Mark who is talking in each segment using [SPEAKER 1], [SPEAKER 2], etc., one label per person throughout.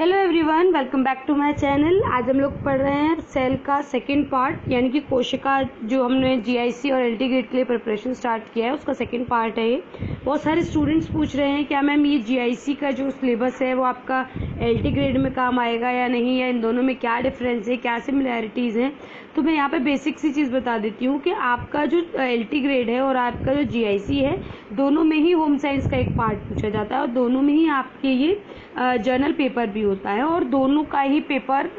[SPEAKER 1] Hello everyone, welcome back to my channel. आज हम लोग पढ़ रहे हैं सेल का सेकंड पार्ट, यानी कि कोशिका जो हमने जीआईसी और एलटी ग्रेड के लिए प्रिपरेशन स्टार्ट किया है उसका सेकंड पार्ट है ये। बहुत सारे स्टूडेंट्स पूछ रहे हैं क्या मैम ये जीआईसी का जो सिलेबस है वो आपका एलटी ग्रेड में काम आएगा या नहीं, या इन दोनों में क्या डिफरेंस है, क्या सिमिलैरिटीज़ हैं। तो मैं यहाँ पे बेसिक सी चीज़ बता देती हूँ कि आपका जो एलटी ग्रेड है और आपका जो जीआईसी है, दोनों में ही होम साइंस का एक पार्ट पूछा जाता है और दोनों में ही आपके ये जर्नल पेपर भी होता है और दोनों का ही paper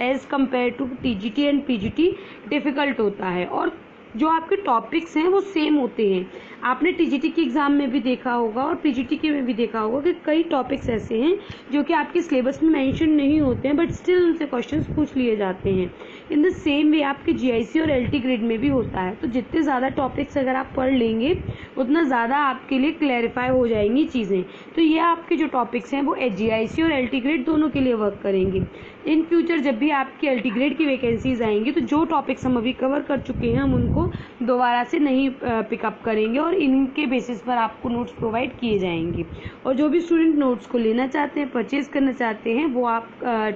[SPEAKER 1] as compare to TGT and PGT difficult होता है और जो आपके टॉपिक्स हैं वो सेम होते हैं। आपने टीजीटी के एग्ज़ाम में भी देखा होगा और पीजीटी के में भी देखा होगा कि कई टॉपिक्स ऐसे हैं जो कि आपके सिलेबस में मेंशन नहीं होते हैं बट स्टिल उनसे क्वेश्चंस पूछ लिए जाते हैं। इन द सेम वे आपके जीआईसी और एलटी ग्रेड में भी होता है। तो जितने ज़्यादा टॉपिक्स अगर आप पढ़ लेंगे उतना ज़्यादा आपके लिए क्लैरिफाई हो जाएंगी चीज़ें। तो ये आपके जो टॉपिक्स हैं वो जीआईसी और एलटी ग्रेड दोनों के लिए वर्क करेंगे। इन फ्यूचर जब भी आपकी एलटी ग्रेड की वैकेंसीज आएंगी तो जो टॉपिक्स हम अभी कवर कर चुके हैं हम उनको दोबारा से नहीं पिकअप करेंगे और इनके बेसिस पर आपको नोट्स प्रोवाइड किए जाएंगे। और जो भी स्टूडेंट नोट्स को लेना चाहते हैं, परचेज करना चाहते हैं, वो आप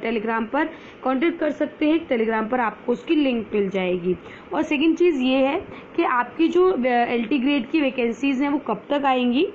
[SPEAKER 1] टेलीग्राम पर कांटेक्ट कर सकते हैं। टेलीग्राम पर आपको उसकी लिंक मिल जाएगी। और सेकंड चीज़ ये है कि आपकी जो एलटी ग्रेड की वैकेंसीज हैं वो कब तक आएंगी,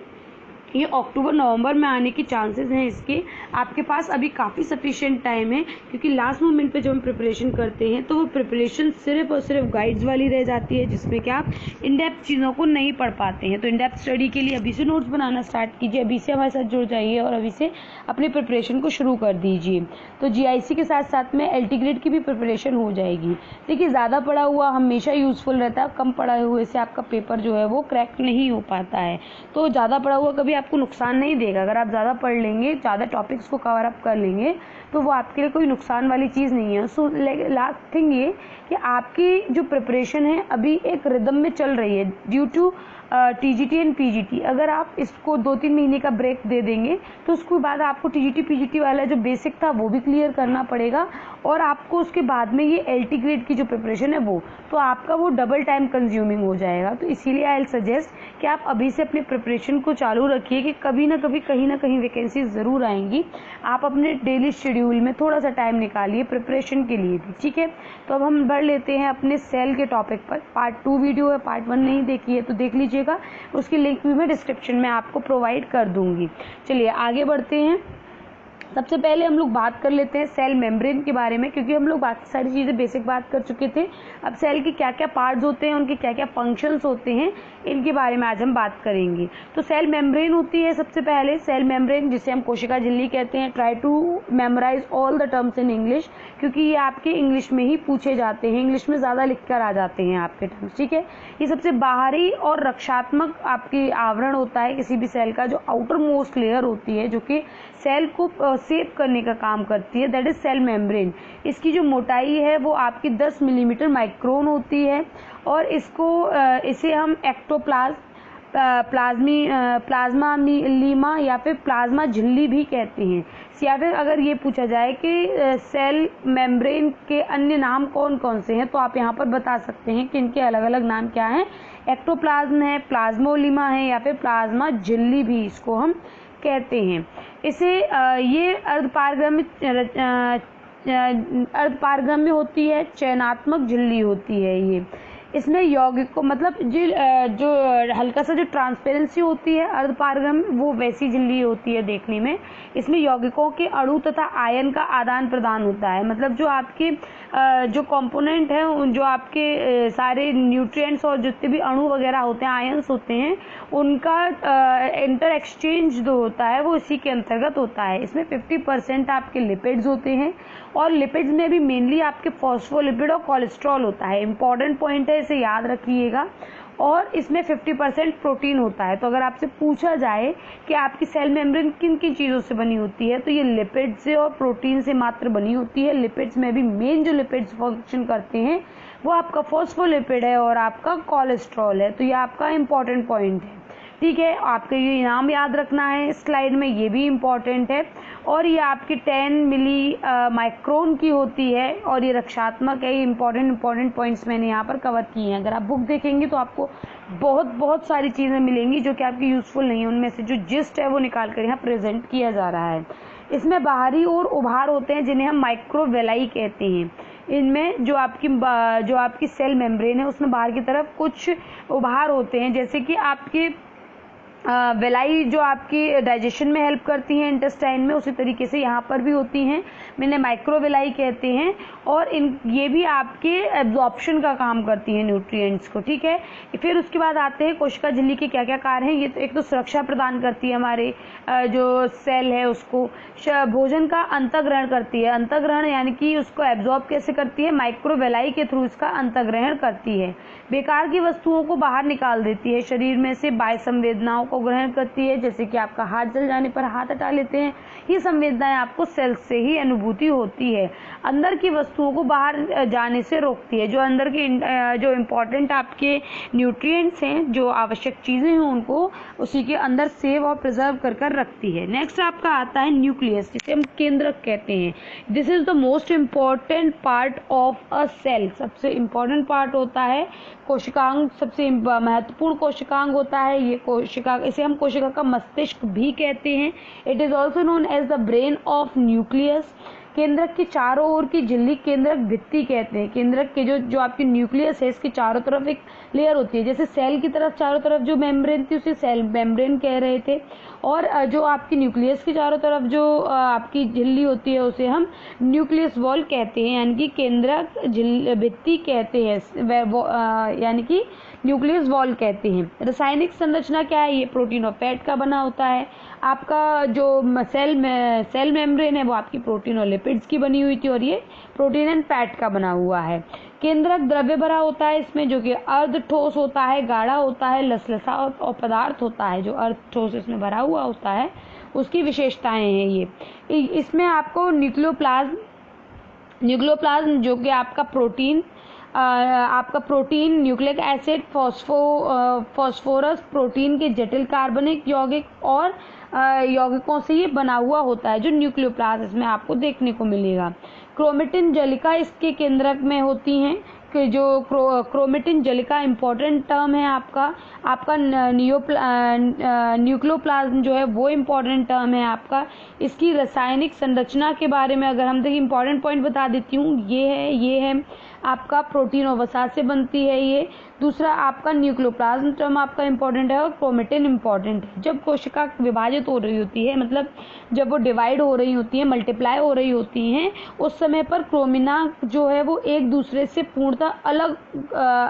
[SPEAKER 1] ये अक्टूबर नवंबर में आने के चांसेस हैं इसके। आपके पास अभी काफ़ी सफिशिएंट टाइम है क्योंकि लास्ट मोमेंट पे जब हम प्रिपरेशन करते हैं तो वो प्रिपरेशन सिर्फ और सिर्फ गाइड्स वाली रह जाती है जिसमें कि आप इन डेप्थ चीज़ों को नहीं पढ़ पाते हैं। तो इन डेप्थ स्टडी के लिए अभी से नोट्स बनाना स्टार्ट कीजिए, अभी से हमारे साथ जुड़ जाइए और अभी से अपनी प्रिपरेशन को शुरू कर दीजिए। तो जीआईसी के साथ साथ में एलटी ग्रेड की भी प्रिपरेशन हो जाएगी। देखिए, ज़्यादा पढ़ा हुआ हमेशा यूज़फुल रहता है, कम पढ़ा हुए से आपका पेपर जो है वो क्रैक नहीं हो पाता है। तो ज़्यादा पढ़ा हुआ कभी आपको नुकसान नहीं देगा। अगर आप ज़्यादा पढ़ लेंगे, ज़्यादा टॉपिक्स को कवर अप कर लेंगे तो वो आपके लिए कोई नुकसान वाली चीज़ नहीं है। सो लास्ट थिंग ये कि आपकी जो प्रिपरेशन है अभी एक रिदम में चल रही है due to TGT and PGT. अगर आप इसको 2-3 महीने का ब्रेक दे देंगे तो उसके बाद आपको टीजीटी पीजीटी वाला जो बेसिक था वो भी क्लियर करना पड़ेगा और आपको उसके बाद में ये एलटी ग्रेड की जो प्रिपरेशन है वो, तो आपका वो डबल टाइम कंज्यूमिंग हो जाएगा। तो इसीलिए आई विल सजेस्ट कि आप अभी से अपनी प्रिपरेशन को चालू रखिए कि कभी ना कभी कहीं ना कहीं वैकेंसी ज़रूर आएंगी। आप अपने डेली शेड्यूल में थोड़ा सा टाइम निकालिए प्रिपरेशन के लिए भी, ठीक है। तो अब हम बढ़ लेते हैं अपने सेल के टॉपिक पर। पार्ट 2 वीडियो है, पार्ट 1 नहीं देखी है तो देख लीजिएगा, उसकी लिंक भी मैं डिस्क्रिप्शन में आपको प्रोवाइड कर दूंगी। चलिए आगे बढ़ते हैं। सबसे पहले हम लोग बात कर लेते हैं सेल मेम्ब्रेन के बारे में, क्योंकि हम लोग बाकी सारी चीज़ें बेसिक बात कर चुके थे। अब सेल के क्या क्या पार्ट्स होते हैं, उनके क्या क्या फंक्शंस होते हैं, इनके बारे में आज हम बात करेंगे। तो सेल मेम्ब्रेन होती है सबसे पहले, सेल मेम्ब्रेन जिसे हम कोशिका झिल्ली कहते हैं। Try to memorise all the terms in English, क्योंकि ये आपके इंग्लिश में ही पूछे जाते हैं, इंग्लिश में ज़्यादा लिख कर आ जाते हैं आपके टर्म्स, ठीक है। ये सबसे बाहरी और रक्षात्मक आपकी आवरण होता है किसी भी सेल का, जो आउटर मोस्ट लेयर होती है जो कि सेल को सेव करने का काम करती है, दैट इज सेल मेम्ब्रेन। इसकी जो मोटाई है वो आपकी 10 मिलीमीटर माइक्रोन होती है और इसे हम प्लाज्मा लीमा या फिर प्लाज्मा झिल्ली भी कहते हैं। या फिर अगर ये पूछा जाए कि सेल मेम्ब्रेन के अन्य नाम कौन कौन से हैं तो आप यहाँ पर बता सकते हैं कि इनके अलग अलग नाम क्या हैं। एक्टोप्लाज्म है, प्लाज्मोलीमा है या फिर प्लाज्मा झिल्ली भी इसको हम कहते हैं। इसे ये अर्धपारगम्य होती है, चयनात्मक झिल्ली होती है ये। इसमें यौगिकों मतलब जो हल्का सा जो ट्रांसपेरेंसी होती है अर्धपारगम, वो वैसी झिल्ली होती है देखने में। इसमें यौगिकों के अणु तथा आयन का आदान प्रदान होता है, मतलब जो आपके जो कंपोनेंट हैं, जो आपके सारे न्यूट्रिएंट्स और जितने भी अणु वगैरह होते हैं, आयन्स होते हैं, उनका इंटर एक्सचेंज जो होता है वो इसी के अंतर्गत होता है। इसमें 50% आपके लिपिड्स होते हैं और लिपिड्स में भी मेनली आपके फॉस्फोलिपिड और कोलेस्ट्रॉल होता है। इंपॉर्टेंट पॉइंट है, इसे याद रखिएगा। और इसमें 50% प्रोटीन होता है। तो अगर आपसे पूछा जाए कि आपकी सेल मेम्ब्रेन किन किन चीज़ों से बनी होती है तो ये लिपिड से और प्रोटीन से मात्र बनी होती है। लिपिड्स में भी मेन जो लिपिड्स फंक्शन करते हैं वो आपका फॉस्फोलिपिड है और आपका कोलेस्ट्रॉल है। तो ये आपका इंपॉर्टेंट पॉइंट है, ठीक है। आपको ये नाम याद रखना है स्लाइड में, ये भी इम्पॉर्टेंट है। और ये आपकी 10 मिली माइक्रोन की होती है और ये रक्षात्मक है। ये इंपॉर्टेंट पॉइंट्स मैंने यहाँ पर कवर किए हैं। अगर आप बुक देखेंगे तो आपको बहुत सारी चीज़ें मिलेंगी जो कि आपकी यूज़फुल नहीं है, उनमें से जो जिस्ट है वो निकाल कर यहाँ प्रेजेंट किया जा रहा है। इसमें बाहरी और उभार होते हैं जिन्हें हम माइक्रोवेलाई कहते हैं। इनमें जो आपकी सेल मेम्ब्रेन है उसमें बाहर की तरफ कुछ उभार होते हैं, जैसे कि आपके वेलाई जो आपकी डाइजेशन में हेल्प करती हैं इंटेस्टाइन में, उसी तरीके से यहाँ पर भी होती हैं, मैंने माइक्रोवेलाई कहते हैं। और ये भी आपके एब्जॉर्प्शन का काम करती हैं न्यूट्रिएंट्स को, ठीक है। फिर उसके बाद आते हैं कोशिका झिल्ली के क्या क्या कार्य हैं। ये तो एक तो सुरक्षा प्रदान करती है हमारे जो सेल है उसको, भोजन का अंतःग्रहण करती है। अंतःग्रहण यानी कि उसको एब्जॉर्ब कैसे करती है, माइक्रोवेलाई के थ्रू इसका अंतःग्रहण करती है। बेकार की वस्तुओं को बाहर निकाल देती है, शरीर में से बाह्य संवेदनाओं को ग्रहण करती है, जैसे कि आपका हाथ जल जाने पर हाथ हटा लेते हैं, ये संवेदनाएं आपको सेल से ही अनुभूति होती है। अंदर की वस्तुओं को बाहर जाने से रोकती है, जो अंदर के जो इम्पोर्टेंट आपके न्यूट्रिएंट्स हैं, जो आवश्यक चीजें हैं, उनको उसी के अंदर सेव और प्रिजर्व कर रखती है। नेक्स्ट आपका आता है न्यूक्लियस, जिसे हम केंद्रक कहते हैं। This is the most important part of a cell, सबसे इम्पॉर्टेंट पार्ट होता है कोशिकांग, सबसे महत्वपूर्ण कोशिकांग होता है ये कोशिका, इसे हम कोशिका का मस्तिष्क भी कहते हैं। It is also known as the brain of nucleus. केंद्रक के चारों ओर की झिल्ली केंद्रक भित्ति कहते हैं। केंद्रक के जो आपकी न्यूक्लियस है, इसके चारों तरफ एक लेयर होती है, जैसे सेल की तरफ चारों तरफ जो मेम्ब्रेन थी उसे सेल मेम्ब्रेन कह रहे थे, और जो आपकी न्यूक्लियस की चारों तरफ जो आपकी झिल्ली होती है उसे हम न्यूक्लियस वॉल कहते हैं, यानी कि केंद्रक भित्ति कहते हैं, यानी कि न्यूक्लियस वॉल कहते हैं। रासायनिक संरचना क्या है, ये प्रोटीन और फैट का बना होता है। आपका जो सेल मेम्ब्रेन है वो आपकी प्रोटीन और लिपिड्स की बनी हुई थी, और ये प्रोटीन एंड फैट का बना हुआ है। केंद्रक द्रव्य भरा होता है इसमें, जो कि अर्ध ठोस होता है, गाढ़ा होता है, लसलसा और पदार्थ होता है। जो अर्ध ठोस इसमें भरा हुआ होता है उसकी विशेषताएं हैं ये। इसमें आपको न्यूक्लियोप्लाज्म जो कि आपका protein, nucleic acid, phosphorus, protein के जटिल कार्बनिक यौगिक और यौगिकों से ये बना हुआ होता है, जो न्यूक्लियोप्लाज्म इसमें आपको देखने को मिलेगा। क्रोमेटिन जलिका इसके केंद्रक में होती हैं, कि जो क्रोमेटिन जलिका इम्पोर्टेंट टर्म है आपका न्यूक्लियोप्लाज्म जो है वो इम्पोर्टेंट टर्म है आपका। इसकी रासायनिक संरचना के बारे में अगर हम देखिए, इम्पोर्टेंट पॉइंट बता देती हूँ, ये है आपका प्रोटीन और वसा से बनती है ये। दूसरा आपका न्यूक्लियोप्लाज्म टर्म आपका इम्पोर्टेंट है, और क्रोमेटिन इम्पोर्टेंट है। जब कोशिका विभाजित हो रही होती है, मतलब जब वो डिवाइड हो रही होती है, मल्टीप्लाई हो रही होती हैं, उस समय पर क्रोमिना जो है वो एक दूसरे से पूर्णतः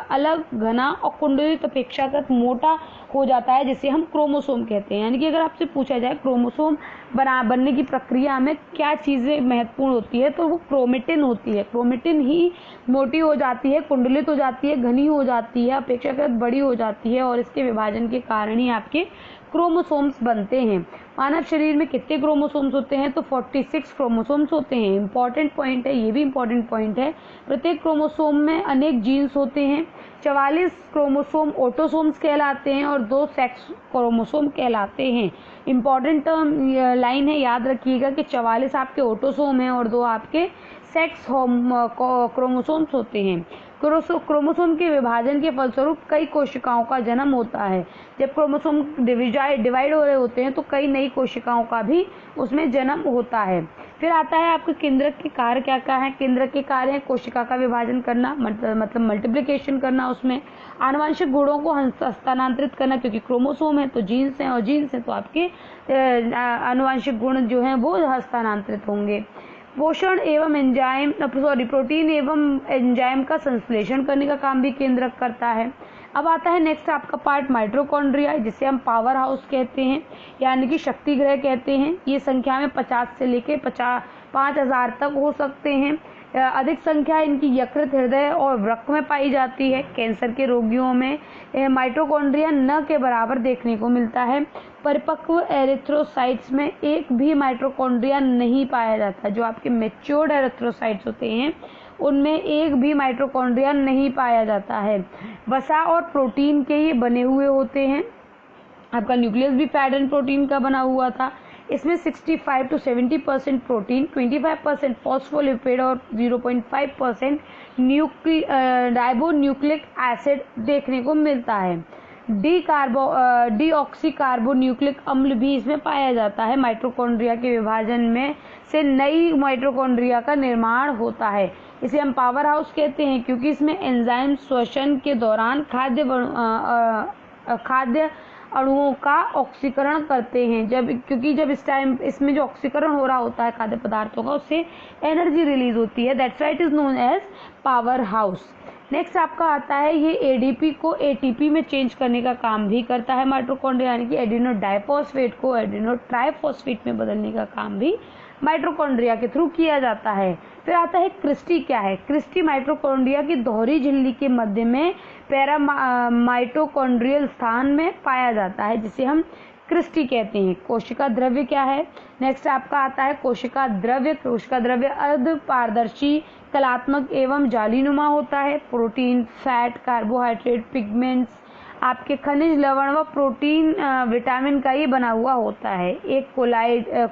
[SPEAKER 1] अलग घना और कुंडलित अपेक्षाकृत मोटा हो जाता है, जिसे हम क्रोमोसोम कहते हैं। यानी कि अगर आपसे पूछा जाए क्रोमोसोम बनने की प्रक्रिया में क्या चीजें महत्वपूर्ण होती है, तो वो क्रोमेटिन होती है। क्रोमेटिन ही मोटी हो जाती है, कुंडलित हो जाती है, घनी हो जाती है, अपेक्षाकृत बड़ी हो जाती है, और इसके विभाजन के कारण ही आपके क्रोमोसोम्स बनते हैं। मानव शरीर में कितने क्रोमोसोम्स होते हैं, तो 46 क्रोमोसोम्स होते हैं। इंपॉर्टेंट पॉइंट है, ये भी इंपॉर्टेंट पॉइंट है। प्रत्येक क्रोमोसोम में अनेक जीन्स होते हैं। 44 क्रोमोसोम ऑटोसोम्स कहलाते हैं और 2 सेक्स क्रोमोसोम कहलाते हैं। इंपॉर्टेंट टर्म लाइन है, याद रखिएगा कि 44 आपके ऑटोसोम हैं और 2 आपके सेक्स क्रोमोसोम्स होते हैं। क्रोमोसोम के विभाजन के फलस्वरूप कई कोशिकाओं का जन्म होता है। जब क्रोमोसोम डिवाइड हो रहे होते हैं तो कई नई कोशिकाओं का भी उसमें जन्म होता है। फिर आता है आपके केंद्रक के कार्य क्या क्या है। केंद्रक के कार्य है कोशिका का विभाजन करना, मतलब मल्टीप्लिकेशन करना, उसमें आनुवंशिक गुणों को हस्तांतरित करना, क्योंकि क्रोमोसोम है तो जीन्स हैं, और जीन्स है तो आपके आनुवंशिक गुण जो हैं वो हस्तांतरित होंगे। पोषण एवं प्रोटीन एवं एंजाइम का संश्लेषण करने का काम भी केंद्रक करता है। अब आता है नेक्स्ट आपका पार्ट माइटोकॉन्ड्रिया, जिसे हम पावर हाउस कहते हैं, यानी कि शक्ति गृह कहते हैं। ये संख्या में 50 से लेके 5000 तक हो सकते हैं। अधिक संख्या इनकी यकृत, हृदय और वृक्क में पाई जाती है। कैंसर के रोगियों में माइटोकॉन्ड्रिया न के बराबर देखने को मिलता है। परिपक्व एरिथ्रोसाइट्स में एक भी माइटोकॉन्ड्रिया नहीं पाया जाता। जो आपके मैच्योर्ड एरिथ्रोसाइट्स होते हैं उनमें एक भी माइटोकॉन्ड्रिया नहीं पाया जाता है। वसा और प्रोटीन के ये बने हुए होते हैं। आपका न्यूक्लियस भी फैट एंड प्रोटीन का बना हुआ था। इसमें 65 to 70% प्रोटीन, 25% फॉस्फोलिपिड और 0.5% राइबोन्यूक्लिक एसिड देखने को मिलता है। डीऑक्सी कार्बोन्यूक्लिक अम्ल भी इसमें पाया जाता है। माइटोकॉन्ड्रिया के विभाजन में से नई माइटोकॉन्ड्रिया का निर्माण होता है। इसे हम पावर हाउस कहते हैं क्योंकि इसमें एंजाइम श्वसन के दौरान खाद्य अणुओं का ऑक्सीकरण करते हैं। क्योंकि जब इस टाइम इसमें जो ऑक्सीकरण हो रहा होता है खाद्य पदार्थों का, उससे एनर्जी रिलीज होती है। That's why it is known as powerhouse. Next आपका आता है, ये एडीपी को एटीपी में चेंज करने का काम भी करता है माइटोकॉन्ड्रिया, यानी कि एडिनो डाइफॉस्फेट को एडिनो ट्राइफॉस्फेट में बदलने का काम भी माइटोकॉन्ड्रिया के थ्रू किया जाता है। फिर आता है क्रिस्टी। क्या है क्रिस्टी? माइटोकॉन्ड्रिया की दोहरी झिल्ली के मध्य में पैरामाइटोकॉन्ड्रियल स्थान में पाया जाता है, जिसे हम क्रिस्टी कहते हैं। कोशिका द्रव्य क्या है? नेक्स्ट आपका आता है कोशिका द्रव्य। कोशिका द्रव्य अर्ध पारदर्शी, कलात्मक एवं जालीनुमा होता है। प्रोटीन, फैट, कार्बोहाइड्रेट, पिगमेंट्स, आपके खनिज, लवण व प्रोटीन, विटामिन का ये बना हुआ होता है। एक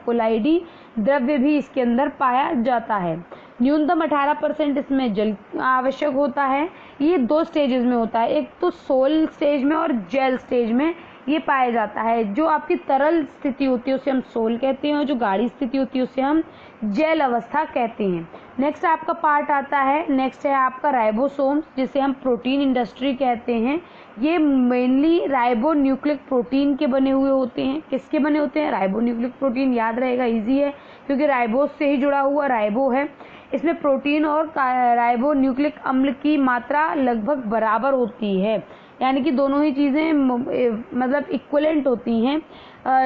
[SPEAKER 1] कोलाइडी द्रव्य भी इसके अंदर पाया जाता है। न्यूनतम 18% इसमें जल आवश्यक होता है। ये 2 स्टेजेस में होता है, एक तो सोल स्टेज में और जेल स्टेज में ये पाया जाता है। जो आपकी तरल स्थिति होती है उसे हम सोल कहते हैं और जो गाढ़ी स्थिति होती है उसे हम जेल अवस्था कहते हैं। नेक्स्ट आपका पार्ट आता है, नेक्स्ट है आपका राइबोसोम्स, जिसे हम प्रोटीन इंडस्ट्री कहते हैं। ये मेनली राइबोन्यूक्लिक प्रोटीन के बने हुए होते हैं। किसके बने होते हैं? Ribonucleic protein. याद रहेगा, इजी है क्योंकि राइबोस से ही जुड़ा हुआ राइबो है। इसमें प्रोटीन और राइबोन्यूक्लिक अम्ल की मात्रा लगभग बराबर होती है, यानी कि दोनों ही चीजें मतलब इक्विवेलेंट होती हैं।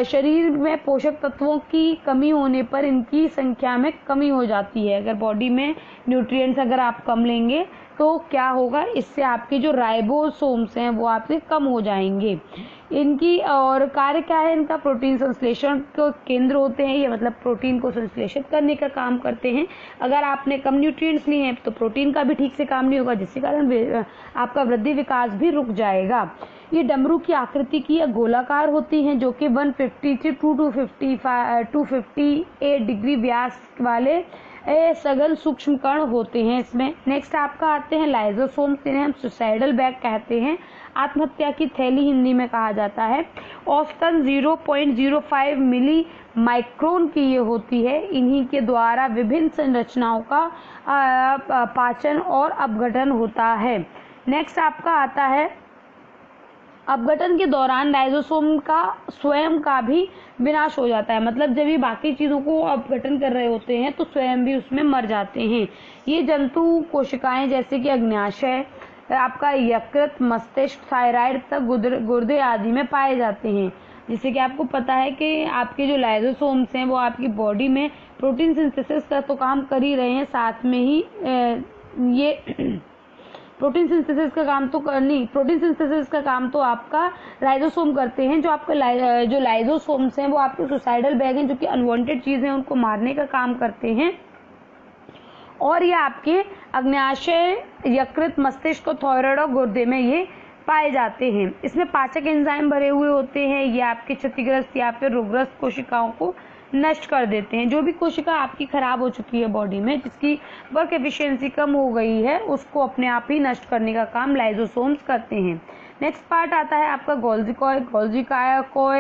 [SPEAKER 1] शरीर में पोषक तत्वों की कमी होने पर इनकी संख्या में कमी हो जाती है। अगर बॉडी में न्यूट्रिएंट्स अगर आप कम लेंगे तो क्या होगा, इससे आपके जो राइबोसोम्स हैं वो आपके कम हो जाएंगे। इनकी और कार्य क्या है इनका? प्रोटीन संश्लेषण के केंद्र होते हैं ये, मतलब प्रोटीन को संश्लेषित करने का काम करते हैं। अगर आपने कम न्यूट्रिएंट्स लिए हैं तो प्रोटीन का भी ठीक से काम नहीं होगा, जिसके कारण आपका वृद्धि विकास भी रुक जाएगा। ये डमरू की आकृति की या गोलाकार होती हैं, जो कि 150 से 258 डिग्री व्यास वाले सघन सूक्ष्म कण होते हैं इसमें। नेक्स्ट आपका आते हैं लाइजोसोम, जिन्हें हम सुसाइडल बैग कहते हैं। आत्महत्या की थैली हिंदी में कहा जाता है। औसतन 0.05 मिली माइक्रोन की ये होती है। इन्हीं के द्वारा विभिन्न संरचनाओं का पाचन और अपघटन होता है। नेक्स्ट आपका आता है, अपघटन के दौरान लाइजोसोम का स्वयं का भी विनाश हो जाता है। मतलब जब ये बाकी चीजों को अपघटन कर रहे होते हैं तो स्वयं भी उसमें मर जाते हैं। ये जंतु कोशिकाएं जैसे कि अग्न्याशय, आपका यकृत, मस्तिष्क, थायराइड तक गुर्दे आदि में पाए जाते हैं। जिससे कि आपको पता है कि आपके जो लाइजोसोम्स हैं वो आपकी बॉडी में प्रोटीन सिंथेसिस का तो काम कर ही रहे हैं, साथ में ही ये प्रोटीन सिंथेसिस का काम तो आपका लाइजोसोम करते हैं। जो आपके जो लाइजोसोम्स हैं वो आपके सुसाइडल बैग हैं, जो कि अनवांटेड चीजें उनको मारने का काम करते हैं। और ये आपके अग्न्याशय, यकृत, मस्तिष्क, थायराइड और गुर्दे में ये पाए जाते हैं। इसमें पाचक एंजाइम भरे हुए होते हैं। ये आपके क्षतिग्रस्त या फिर रोगग्रस्त कोशिकाओं को नष्ट कर देते हैं। जो भी कोशिका आपकी खराब हो चुकी है बॉडी में, जिसकी वर्क एफिशिएंसी कम हो गई है, उसको अपने आप ही नष्ट करने का काम लाइजोसोम्स करते हैं। नेक्स्ट पार्ट आता है आपका गोल्जी कॉय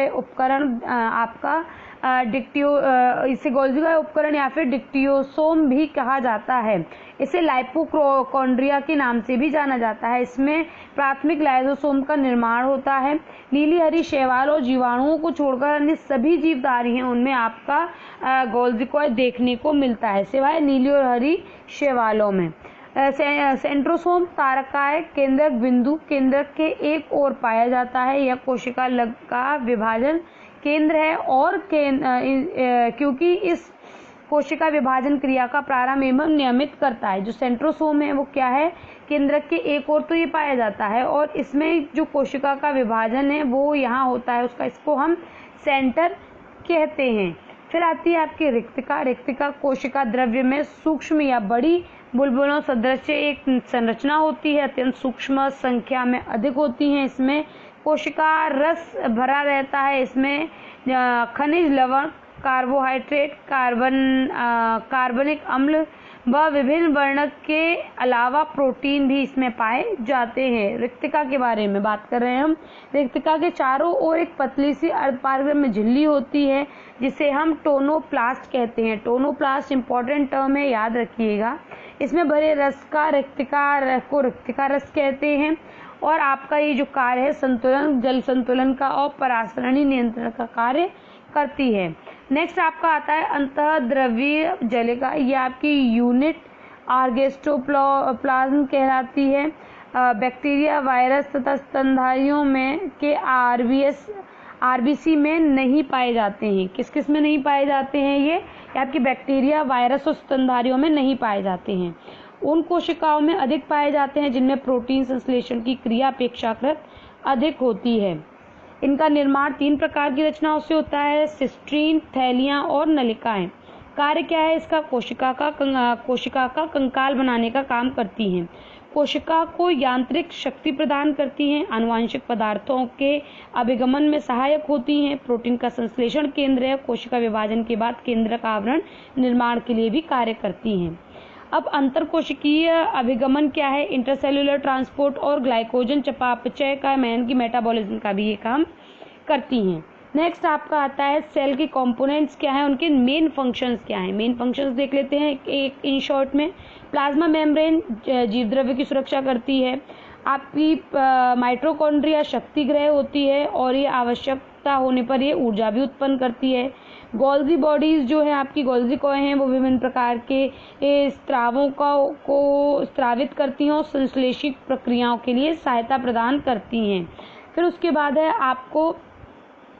[SPEAKER 1] उपकरण, आपका इसे गोल्जी कॉय उपकरण या फिर डिक्टियोसोम भी कहा जाता है। इसे लाइपोकॉन्ड्रिया के नाम से भी जाना जाता है। इसमें प्राथमिक लाइजोसोम का निर्माण होता है। नीली हरी शैवाल और जीवाणुओं को छोड़कर अन्य सभी जीवधारी हैं उनमें आपका गोल्जी कॉय देखने को मिलता है, सिवाय नीली और हरी शैवालों में। सेंट्रोसोम तारकाय केंद्रक बिंदु केंद्रक के एक ओर पाया जाता है। यह कोशिका का विभाजन केंद्र है और क्योंकि इस कोशिका विभाजन क्रिया का प्रारंभ एवं नियमित करता है। जो सेंट्रोसोम है वो क्या है? केंद्रक के एक ओर तो ये पाया जाता है और इसमें जो कोशिका का विभाजन है वो यहाँ होता है, इसको हम सेंटर कहते हैं। फिर आती है आपकी रिक्तिका कोशिका द्रव्य में सूक्ष्म या बड़ी बुलबुलों सदृश एक संरचना होती है। अत्यंत सूक्ष्म संख्या में अधिक होती हैं। इसमें कोशिका रस भरा रहता है। इसमें खनिज, लवण, कार्बोहाइड्रेट, कार्बनिक अम्ल, व विभिन्न वर्णक के अलावा प्रोटीन भी इसमें पाए जाते हैं। रिक्तिका के बारे में बात कर रहे हैं हम। रिक्तिका के चारों ओर एक पतली सी अर्धपारगम में झिल्ली होती है जिसे हम टोनोप्लास्ट कहते हैं। टोनोप्लास्ट इंपॉर्टेंट टर्म है, याद रखिएगा। इसमें भरे रस का रिक्तिका रस कहते हैं। और आपका ये जो कार्य है संतुलन, जल संतुलन का और परासरणी नियंत्रण का कार्य करती है। नेक्स्ट आपका आता है अंतःद्रव्यीय जलिका। ये आपकी यूनिट ऑर्गेस्टोप्लाज्म कहलाती है। बैक्टीरिया, वायरस तथा स्तनधारियों में के आरबीसी में नहीं पाए जाते हैं। किस किस में नहीं पाए जाते हैं? ये आपकी बैक्टीरिया, वायरस और स्तनधारियों में नहीं पाए जाते हैं। उन कोशिकाओं में अधिक पाए जाते हैं जिनमें प्रोटीन संश्लेषण की क्रिया अपेक्षाकृत अधिक होती है। इनका निर्माण 3 प्रकार की रचनाओं से होता है: सिस्टीन, थैलियां और नलिकाएं। कार्य क्या है इसका? कोशिका का कंकाल बनाने का काम करती हैं। कोशिका को यांत्रिक शक्ति प्रदान करती हैं। आनुवांशिक पदार्थों के अभिगमन में सहायक होती हैं। प्रोटीन का संश्लेषण केंद्र है। कोशिका विभाजन के बाद केंद्रक आवरण निर्माण के लिए भी कार्य करती हैं। अब अंतरकोशिकीय अभिगमन क्या है? इंटरसेल्युलर ट्रांसपोर्ट और ग्लाइकोजन चयापचय का, मैन की मेटाबॉलिज्म का भी ये काम करती हैं। नेक्स्ट आपका आता है सेल के कंपोनेंट्स क्या है, उनके मेन फंक्शंस क्या है। मेन फंक्शंस देख लेते हैं एक इन शॉर्ट में। प्लाज्मा मेम्ब्रेन जीव द्रव्य की सुरक्षा करती है। आपकी माइटोकॉन्ड्रिया शक्ति ग्रह होती है और ये आवश्यकता होने पर ये ऊर्जा भी उत्पन्न करती है। गोल्जी बॉडीज जो है आपकी, गोल्जी कॉय हैं, वो विभिन्न प्रकार के स्त्रावों को स्त्रावित करती हैं और संश्लेषित प्रक्रियाओं के लिए सहायता प्रदान करती हैं। फिर उसके बाद है आपको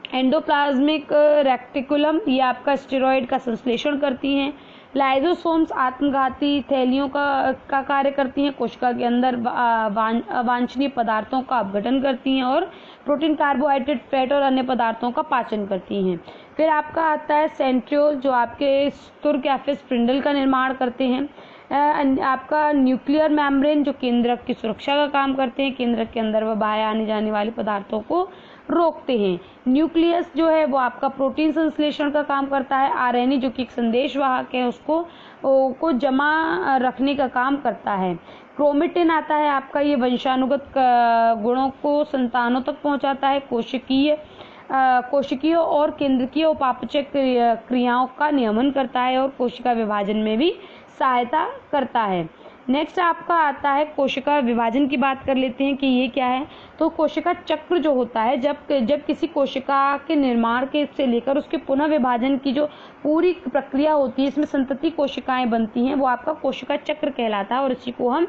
[SPEAKER 1] एंडोप्लाज्मिक रेक्टिकुलम, ये आपका स्टेरॉइड का संश्लेषण करती हैं। लाइजोसोम्स आत्मघाती थैलियों का कार्य करती हैं। कोशिका के अंदर अवांछनीय पदार्थों का अपघटन करती हैं और प्रोटीन, कार्बोहाइड्रेट, फैट और अन्य पदार्थों का पाचन करती हैं। फिर आपका आता है सेंट्रियोल जो आपके स्तूर्क या फिर स्पिंडल का निर्माण करते हैं। आपका न्यूक्लियर मेम्ब्रेन जो केंद्रक की सुरक्षा का काम करते हैं। केंद्रक के अंदर वह बाहर आने जाने वाले पदार्थों को रोकते हैं। न्यूक्लियस जो है वो आपका प्रोटीन संश्लेषण का काम करता है। आरएनए जो कि एक संदेश वाहक है उसको जमा रखने का काम करता है। क्रोमेटिन आता है आपका, ये वंशानुगत गुणों को संतानों तक पहुंचाता है। कोशिकीय और केंद्रकीय उपापचय क्रियाओं का नियमन करता है और कोशिका विभाजन में भी सहायता करता है। नेक्स्ट आपका आता है कोशिका विभाजन की बात कर लेते हैं कि ये क्या है। तो कोशिका चक्र जो होता है, जब किसी कोशिका के निर्माण के से लेकर उसके पुनः विभाजन की जो पूरी प्रक्रिया होती है, इसमें संतति कोशिकाएं बनती हैं, वो आपका कोशिका चक्र कहलाता है और इसी को हम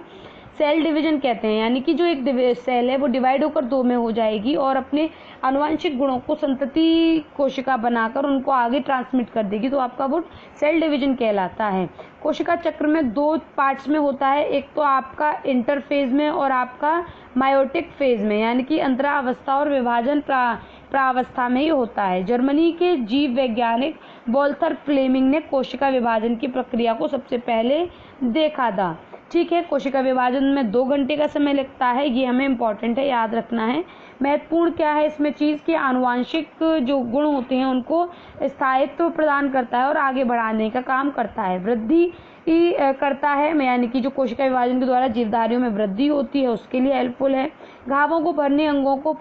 [SPEAKER 1] सेल डिवीजन कहते हैं। यानी कि जो एक सेल है वो डिवाइड होकर 2 में हो जाएगी और अपने आनुवांशिक गुणों को संतति कोशिका बनाकर उनको आगे ट्रांसमिट कर देगी, तो आपका वो सेल डिवीजन कहलाता है। कोशिका चक्र में 2 पार्ट्स में होता है, एक तो आपका इंटरफेज में और आपका मायोटिक फेज में, यानी कि अंतरावस्था और विभाजन प्रावस्था में ही होता है। जर्मनी के जीव वैज्ञानिक वोल्थर फ्लेमिंग ने कोशिका विभाजन की प्रक्रिया को सबसे पहले देखा था। ठीक है, कोशिका विभाजन में 2 घंटे का समय लगता है, ये हमें इम्पोर्टेंट है, याद रखना है। महत्वपूर्ण क्या है इसमें चीज के आनुवांशिक जो गुण होते हैं उनको स्थायित्व प्रदान करता है और आगे बढ़ाने का काम करता है। वृद्धि करता है, यानी कि जो कोशिका विभाजन के द्वारा जीवधारियों में वृद्धि होती है उसके लिए हेल्पफुल है। घावों को भरने, अंगों को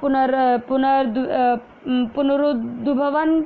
[SPEAKER 1] पुनरुद्भवन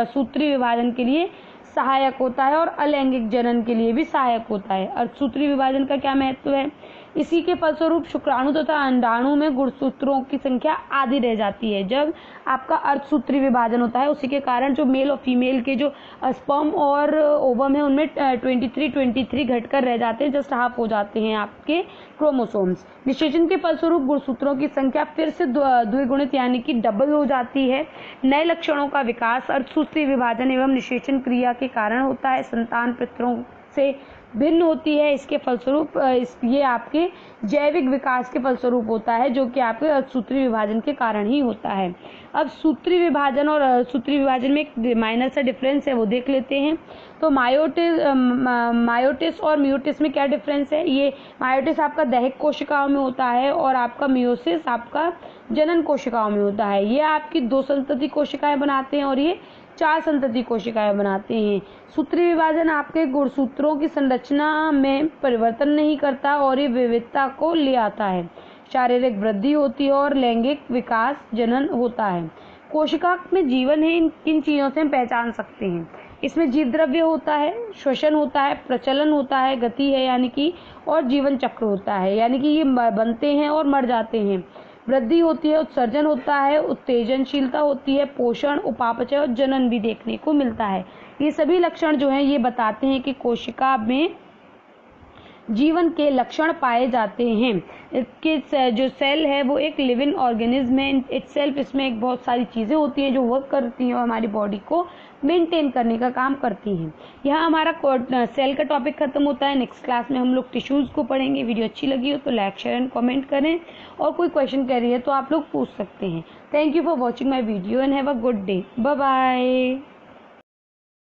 [SPEAKER 1] सूत्री विभाजन के लिए सहायक होता है और अलैंगिक जनन के लिए भी सहायक होता है। अर्धसूत्री विभाजन का क्या महत्व है? इसी के फलस्वरूप शुक्राणु तथा अंडाणु में गुणसूत्रों की संख्या आधी रह जाती है। जब आपका अर्धसूत्री विभाजन होता है उसी के कारण जो मेल और फीमेल के जो स्पर्म और ओवम है उनमें 23 घटकर रह जाते हैं, जस्ट हाफ हो जाते हैं आपके क्रोमोसोम्स। निषेचन के फलस्वरूप गुणसूत्रों की संख्या फिर से द्विगुणित यानी कि डबल हो जाती है। नए लक्षणों का विकास अर्धसूत्री विभाजन एवं निषेचन क्रिया के कारण होता है। संतान पितरों से भिन्न होती है, इसके फलस्वरूप ये आपके जैविक विकास के फलस्वरूप होता है जो कि आपके सूत्री विभाजन के कारण ही होता है। अब सूत्री विभाजन और सूत्री विभाजन में एक माइनर सा डिफरेंस है, वो देख लेते हैं। तो मायोटिस और मियोटिस में क्या डिफरेंस है? ये मायोटिस आपका दैहिक कोशिकाओं में होता है और आपका मियोसिस आपका जनन कोशिकाओं में होता है। ये आपकी 2 संतति कोशिकाएं बनाते हैं और ये 4 संतति कोशिकाएं बनाते हैं। सूत्री विभाजन आपके गुणसूत्रों की संरचना में परिवर्तन नहीं करता और ये विविधता को ले आता है। शारीरिक वृद्धि होती है और लैंगिक विकास जनन होता है। कोशिका में जीवन है, किन चीजों से हम पहचान सकते हैं। इसमें जीव द्रव्य होता है, श्वसन होता है, प्रचलन होता है, गति है यानी कि, और जीवन चक्र होता है यानी कि ये बनते हैं और मर जाते हैं। वृद्धि होती है, उत्सर्जन होता है, उत्तेजनशीलता होती है, पोषण, उपापचय और जनन भी देखने को मिलता है। ये सभी लक्षण जो हैं ये बताते हैं कि कोशिका में जीवन के लक्षण पाए जाते हैं। इसके जो सेल है वो एक लिविंग ऑर्गेनिज्म है इटसेल्फ। इसमें एक बहुत सारी चीजें होती हैं जो वर्क करती हैं और हमारी बॉडी को मेंटेन करने का काम करती हैं। यहाँ हमारा सेल का टॉपिक खत्म होता है। नेक्स्ट क्लास में हम लोग टिश्यूज को पढ़ेंगे। वीडियो अच्छी लगी हो तो लाइक, शेयर एंड कमेंट करें, और कोई क्वेश्चन करिए तो आप लोग पूछ सकते हैं। Thank you for watching my video and have a good day. Bye bye.